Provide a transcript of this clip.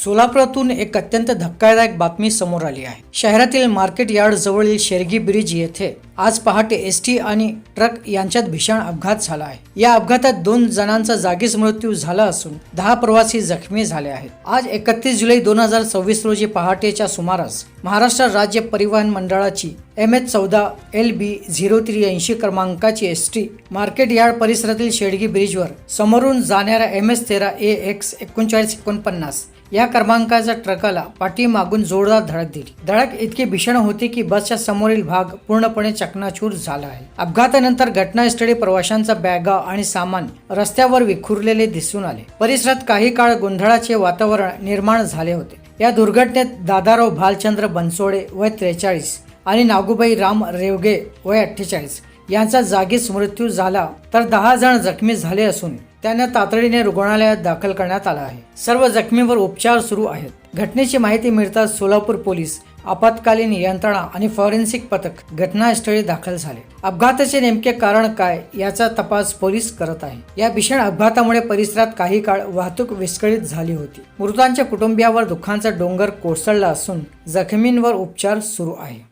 सोलापुरातून एक अत्यंत धक्कादायक बातमी समोर आली आहे। शहरातील मार्केट यार्ड जवळील शेरगी ब्रिज येथे आज पहाटे एसटी आणि ट्रक यांच्यात भीषण अपघात झाला आहे। या अपघातात 2 जणांचा जागीच मृत्यू झाला असून 10 प्रवासी जखमी झाले आहेत। आज 31 जुलै 2026 रोजी पहाटेच्या सुमारास महाराष्ट्र राज्य परिवहन मंडळाची MH14 LB 0380 क्रमांकाची एसटी मार्केट यार्ड परिसरातील शेरगी ब्रिजवर समोरून जाणाऱ्या MH13 AX 3949 या क्रमांकाच्या ट्रकाला पाठीमागून जोरदार धडक दिली। धडक इतकी भीषण होती की बसच्या समोरील भाग पूर्णपणे चकनाचूर झाला आहे। अपघातानंतर घटनास्थळी प्रवाशांचा बॅगा आणि सामान रस्त्यावर विखुरलेले दिसून आले। परिसरात काही काळ गोंधळाचे वातावरण निर्माण झाले होते। या दुर्घटनेत दादाराव भालचंद्र बनसोडे वय 43 आणि नागूबाई राम रेवगे वय 48 यांचा जागीच मृत्यू झाला, तर 10 जण जखमी झाले असून त्यांना तातडीने रुग्णालयात दाखल करण्यात आलं आहे। सर्व जखमींवर उपचार सुरू आहेत। घटनेची माहिती मिळताच सोलापूर पोलीस, आपत्कालीन यंत्रणा आणि फॉरेन्सिक पथक घटनास्थळी दाखल झाले। अपघाताचे नेमके कारण काय याचा तपास पोलीस करत आहे। या भीषण अपघातामुळे परिसरात काही काळ वाहतूक विस्कळीत झाली होती। मृतांच्या कुटुंबियावर दुःखाचा डोंगर कोसळला असून जखमींवर उपचार सुरू आहे।